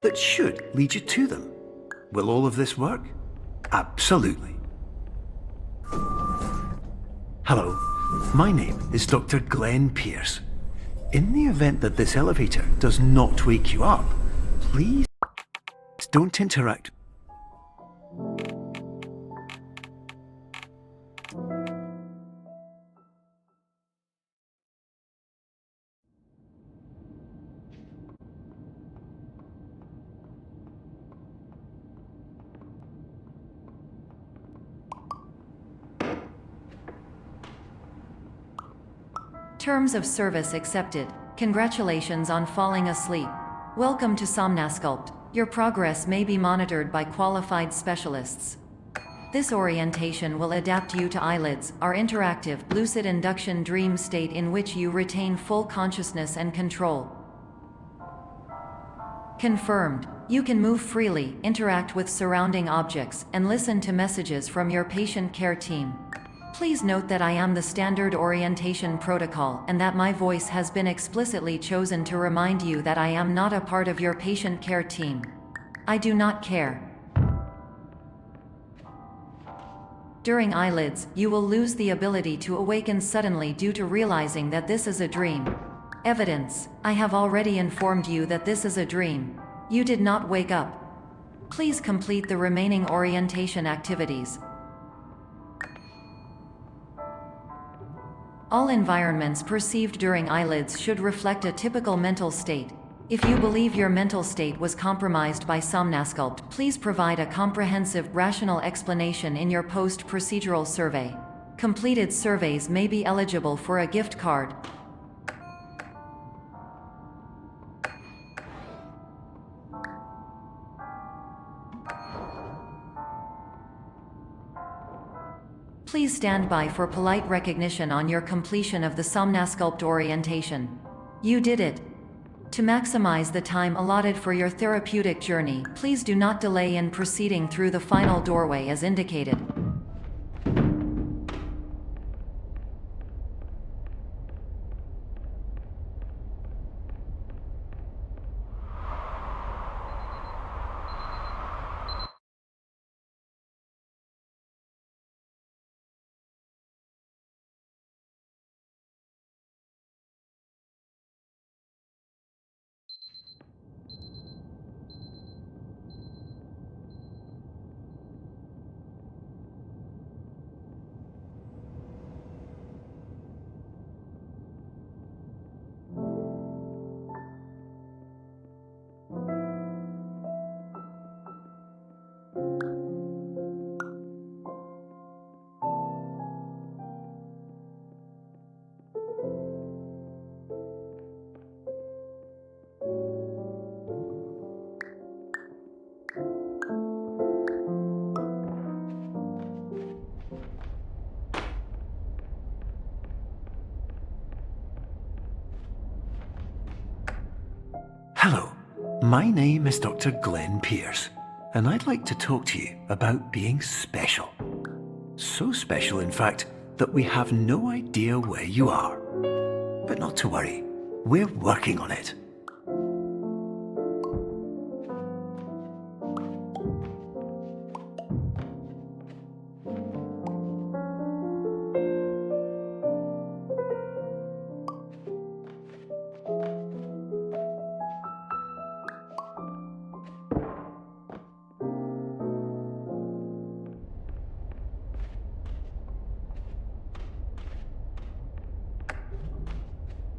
that should lead you to them. Will all of this work? Absolutely. Hello, my name is Dr. Glenn Pierce. In the event that this elevator does not wake you up, please don't interact. Terms of service accepted. Congratulations on falling asleep. Welcome to Somnasculpt. Your progress may be monitored by qualified specialists. This orientation will adapt you to eyelids, our interactive, lucid induction dream state in which you retain full consciousness and control. Confirmed. You can move freely, interact with surrounding objects, and listen to messages from your patient care team. Please note that I am the standard orientation protocol and that my voice has been explicitly chosen to remind you that I am not a part of your patient care team. I do not care. During eyelids, you will lose the ability to awaken suddenly due to realizing that this is a dream. Evidence: I have already informed you that this is a dream. You did not wake up. Please complete the remaining orientation activities. All environments perceived during eyelids should reflect a typical mental state. If you believe your mental state was compromised by Somnasculpt, please provide a comprehensive, rational explanation in your post-procedural survey. Completed surveys may be eligible for a gift card. Please stand by for polite recognition on your completion of the Somnasculpt orientation. You did it. To maximize the time allotted for your therapeutic journey, please do not delay in proceeding through the final doorway as indicated. Hello, my name is Dr. Glenn Pierce, and I'd like to talk to you about being special. So special, in fact, that we have no idea where you are. But not to worry, we're working on it.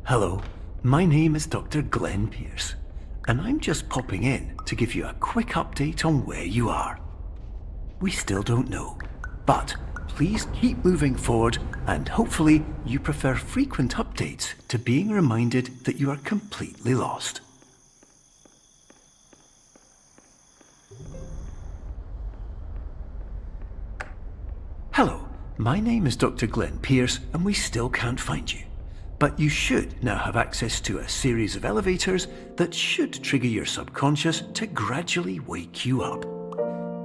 Hello, my name is Dr. Glenn Pierce, and I'm just popping in to give you a quick update on where you are. We still don't know, but please keep moving forward, and hopefully you prefer frequent updates to being reminded that you are completely lost. Hello, my name is Dr. Glenn Pierce, and we still can't find you. But you should now have access to a series of elevators that should trigger your subconscious to gradually wake you up.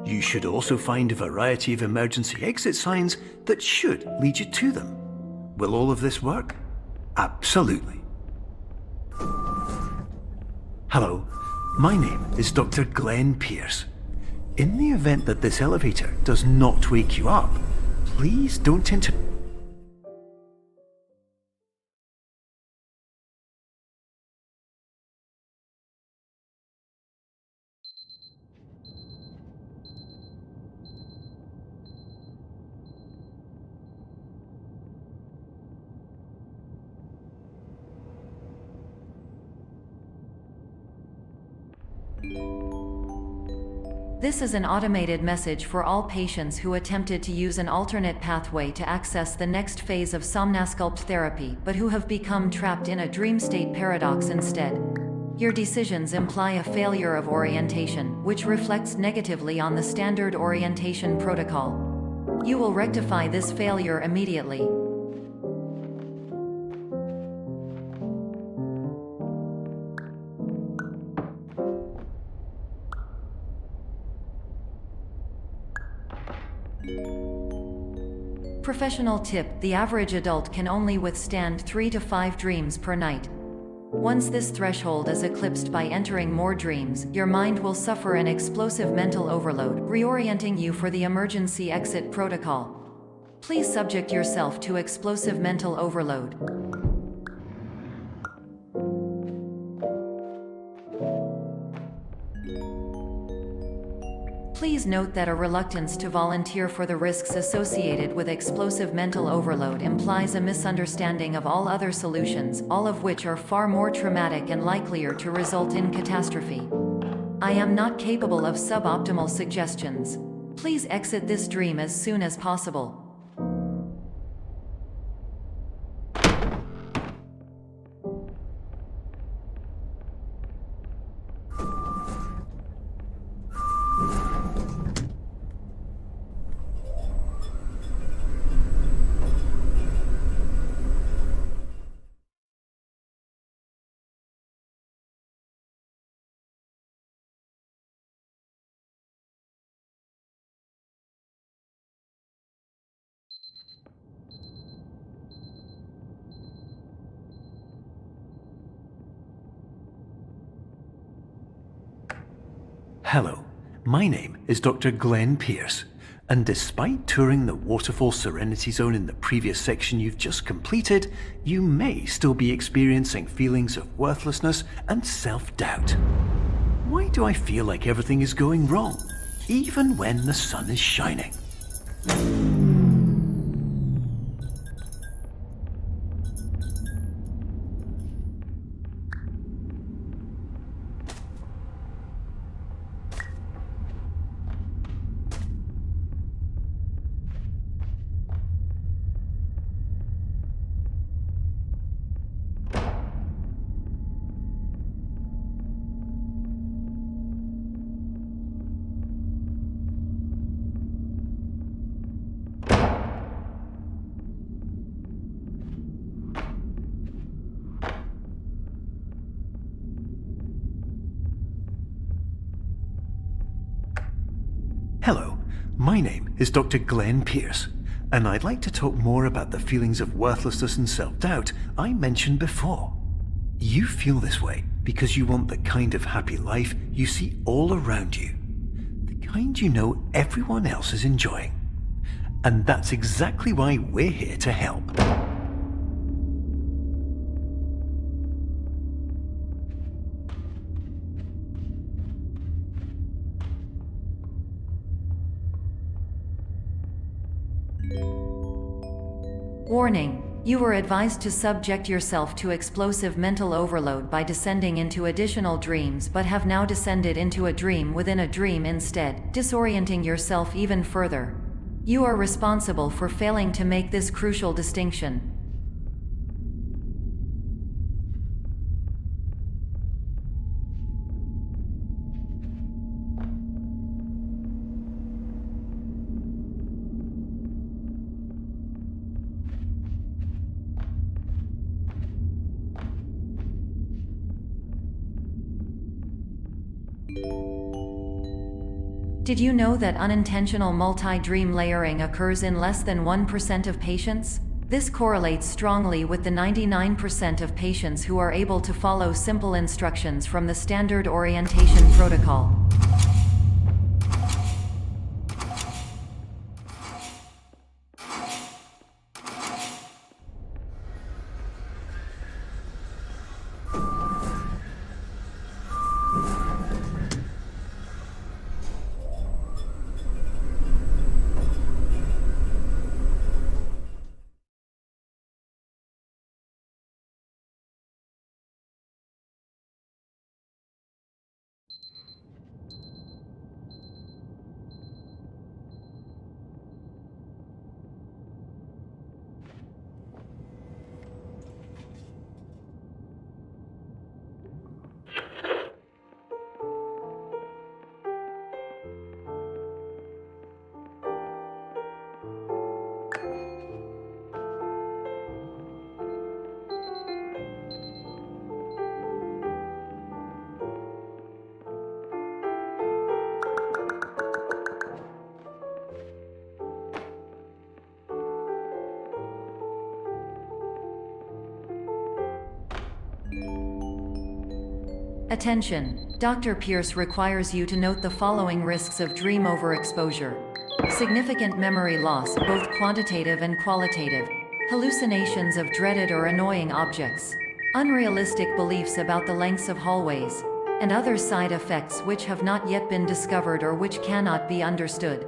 You should also find a variety of emergency exit signs that should lead you to them. Will all of this work? Absolutely. Hello, my name is Dr. Glenn Pierce. In the event that this elevator does not wake you up, please don't This is an automated message for all patients who attempted to use an alternate pathway to access the next phase of Somnasculpt therapy but who have become trapped in a dream state paradox instead. Your decisions imply a failure of orientation, which reflects negatively on the standard orientation protocol. You will rectify this failure immediately. Professional tip: the average adult can only withstand 3 to 5 dreams per night. Once this threshold is eclipsed by entering more dreams, your mind will suffer an explosive mental overload, reorienting you for the emergency exit protocol. Please subject yourself to explosive mental overload. Please note that a reluctance to volunteer for the risks associated with explosive mental overload implies a misunderstanding of all other solutions, all of which are far more traumatic and likelier to result in catastrophe. I am not capable of suboptimal suggestions. Please exit this dream as soon as possible. Hello, my name is Dr. Glenn Pierce, and despite touring the Waterfall Serenity Zone in the previous section you've just completed, you may still be experiencing feelings of worthlessness and self-doubt. Why do I feel like everything is going wrong, even when the sun is shining? Hello, my name is Dr. Glenn Pierce, and I'd like to talk more about the feelings of worthlessness and self-doubt I mentioned before. You feel this way because you want the kind of happy life you see all around you, the kind you know everyone else is enjoying. And that's exactly why we're here to help. Warning: you were advised to subject yourself to explosive mental overload by descending into additional dreams, but have now descended into a dream within a dream instead, disorienting yourself even further. You are responsible for failing to make this crucial distinction. Did you know that unintentional multi-dream layering occurs in less than 1% of patients? This correlates strongly with the 99% of patients who are able to follow simple instructions from the standard orientation protocol. Attention! Dr. Pierce requires you to note the following risks of dream overexposure. Significant memory loss, both quantitative and qualitative. Hallucinations of dreaded or annoying objects. Unrealistic beliefs about the lengths of hallways. And other side effects which have not yet been discovered or which cannot be understood.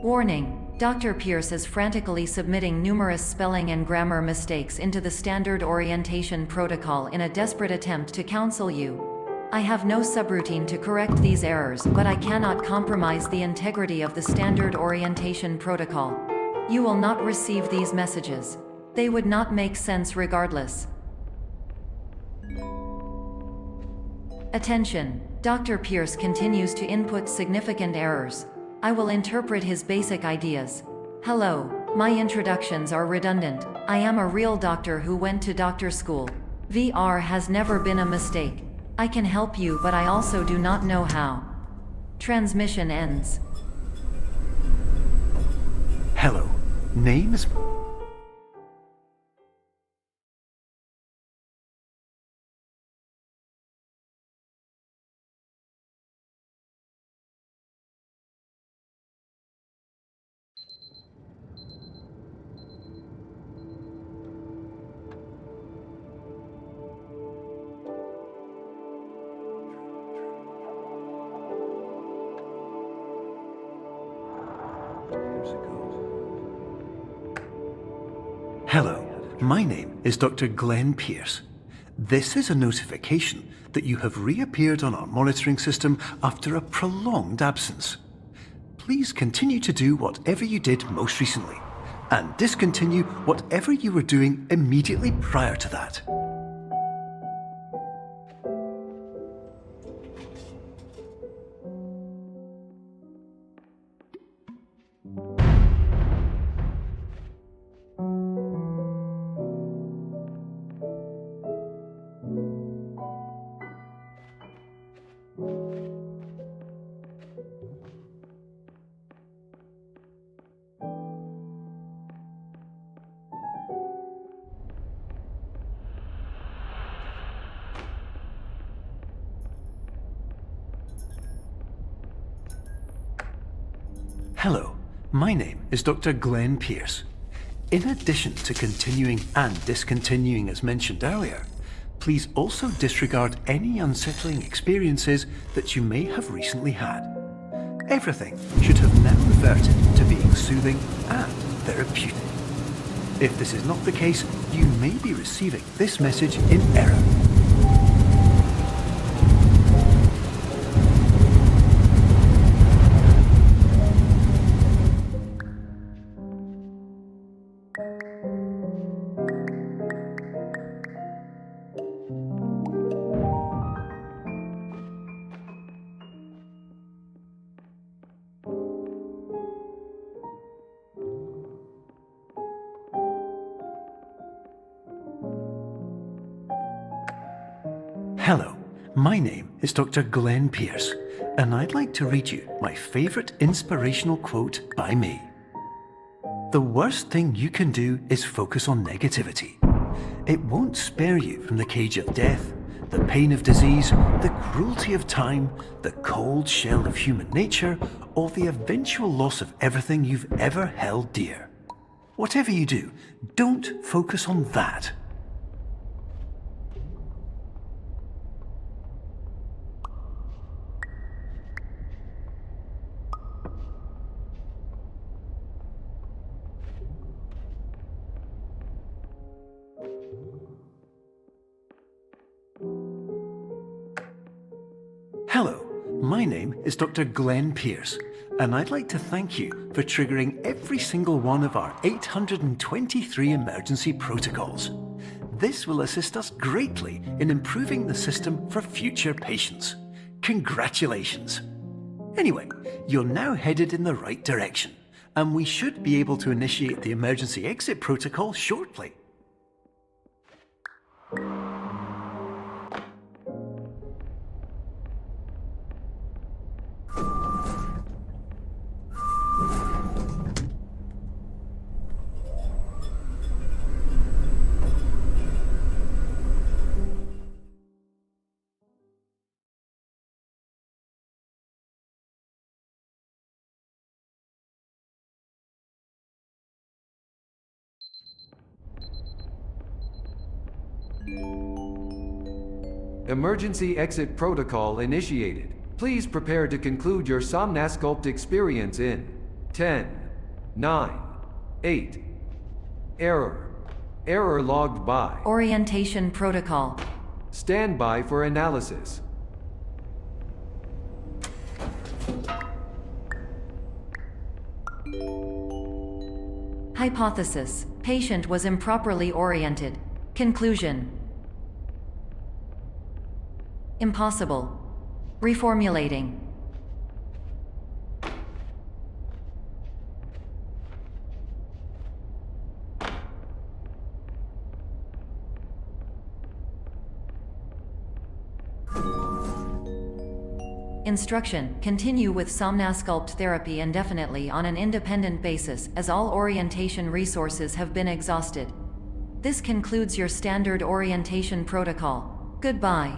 Warning: Dr. Pierce is frantically submitting numerous spelling and grammar mistakes into the standard orientation protocol in a desperate attempt to counsel you. I have no subroutine to correct these errors, but I cannot compromise the integrity of the standard orientation protocol. You will not receive these messages. They would not make sense regardless. Attention! Dr. Pierce continues to input significant errors. I will interpret his basic ideas. Hello, my introductions are redundant. I am a real doctor who went to doctor school. VR has never been a mistake. I can help you, but I also do not know how. Transmission ends. Hello, name is... Hello, my name is Dr. Glenn Pierce. This is a notification that you have reappeared on our monitoring system after a prolonged absence. Please continue to do whatever you did most recently, and discontinue whatever you were doing immediately prior to that. Hello, my name is Dr. Glenn Pierce. In addition to continuing and discontinuing as mentioned earlier, please also disregard any unsettling experiences that you may have recently had. Everything should have now reverted to being soothing and therapeutic. If this is not the case, you may be receiving this message in error. Hello, my name is Dr. Glenn Pierce, and I'd like to read you my favourite inspirational quote by me. The worst thing you can do is focus on negativity. It won't spare you from the cage of death, the pain of disease, the cruelty of time, the cold shell of human nature, or the eventual loss of everything you've ever held dear. Whatever you do, don't focus on that. Hello, my name is Dr. Glenn Pierce, and I'd like to thank you for triggering every single one of our 823 emergency protocols. This will assist us greatly in improving the system for future patients. Congratulations! Anyway, you're now headed in the right direction, and we should be able to initiate the emergency exit protocol shortly. Emergency exit protocol initiated. Please prepare to conclude your Somnasculpt experience in 10, 9, 8. Error. Error logged by. Orientation protocol. Stand by for analysis. Hypothesis. Patient was improperly oriented. Conclusion. Impossible. Reformulating. Instruction. Continue with Somnasculpt therapy indefinitely on an independent basis, as all orientation resources have been exhausted. This concludes your standard orientation protocol. Goodbye.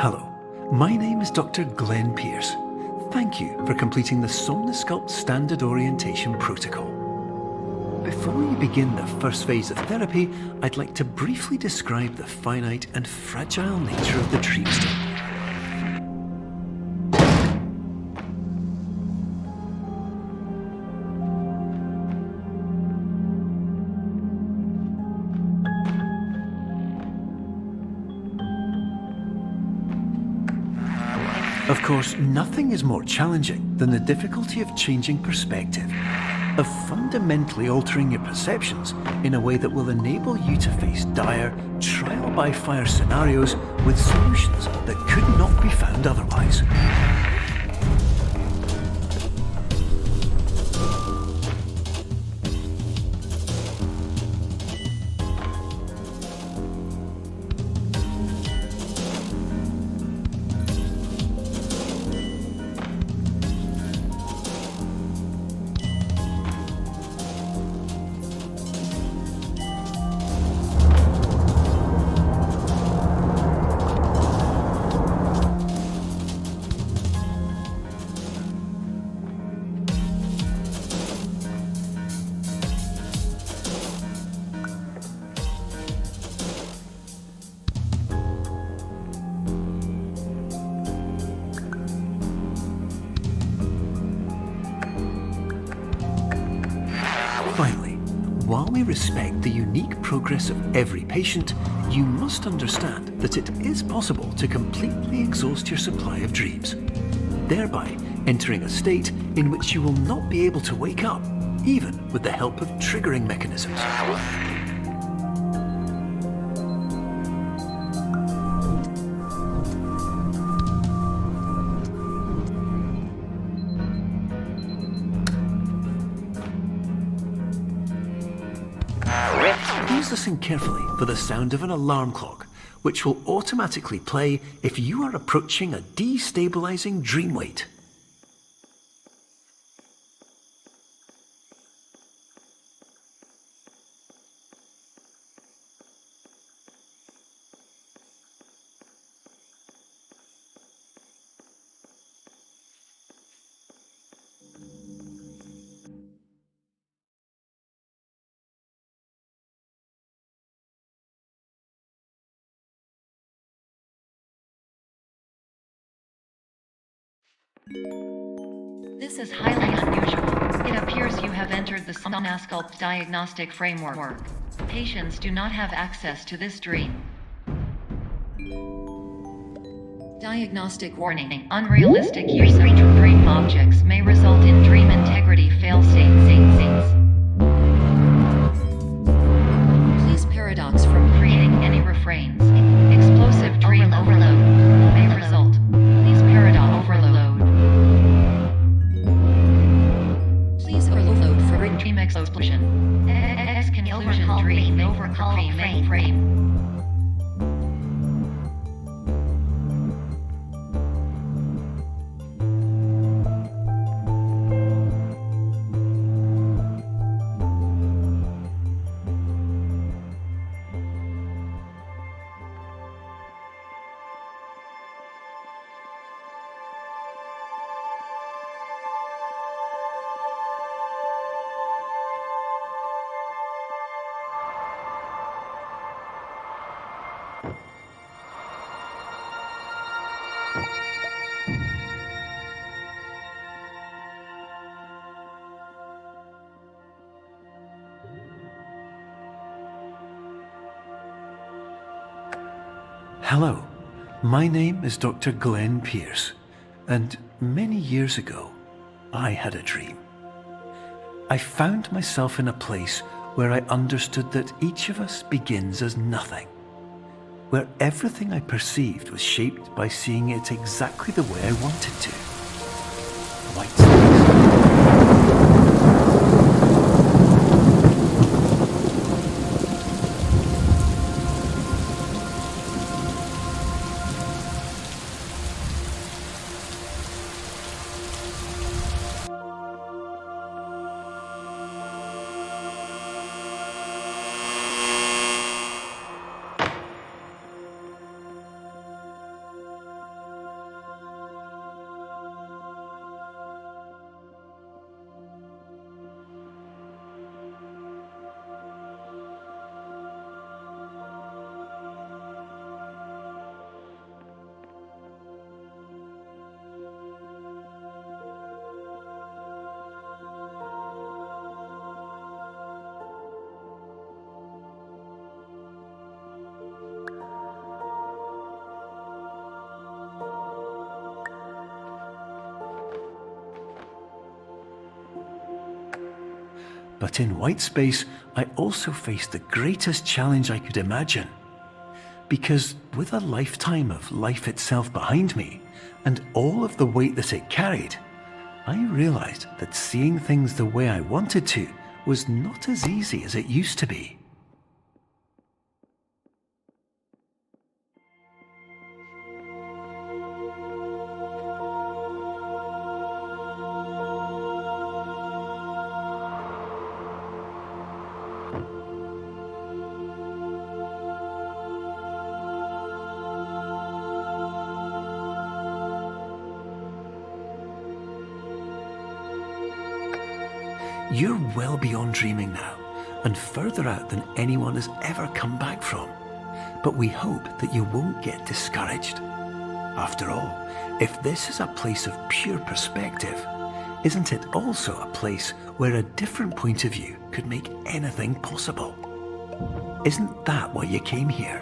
Hello, my name is Dr. Glenn Pierce. Thank you for completing the Somnasculpt Standard Orientation Protocol. Before we begin the first phase of therapy, I'd like to briefly describe the finite and fragile nature of the dream state. Of course, nothing is more challenging than the difficulty of changing perspective, of fundamentally altering your perceptions in a way that will enable you to face dire, trial-by-fire scenarios with solutions that could not be found otherwise. fully respect the unique progress of every patient, you must understand that it is possible to completely exhaust your supply of dreams, thereby entering a state in which you will not be able to wake up, even with the help of triggering mechanisms. Please listen carefully for the sound of an alarm clock, which will automatically play if you are approaching a destabilizing dream weight. This is highly unusual. It appears you have entered the Somnasculpt diagnostic framework. Patients do not have access to this dream. Diagnostic warning. Unrealistic use of dream objects may result in dream integrity fail-states. Please paradox from creating any refrains. Explosive dream overload may result. Please paradox overload. Please overload for dream explosion. Exclusion dream overcall frame. Hello, my name is Dr. Glenn Pierce, and many years ago, I had a dream. I found myself in a place where I understood that each of us begins as nothing, where everything I perceived was shaped by seeing it exactly the way I wanted to. White space. But in white space, I also faced the greatest challenge I could imagine. Because with a lifetime of life itself behind me, and all of the weight that it carried, I realized that seeing things the way I wanted to was not as easy as it used to be. You're well beyond dreaming now, and further out than anyone has ever come back from. But we hope that you won't get discouraged. After all, if this is a place of pure perspective, Isn't it also a place where a different point of view could make anything possible? Isn't that why you came here?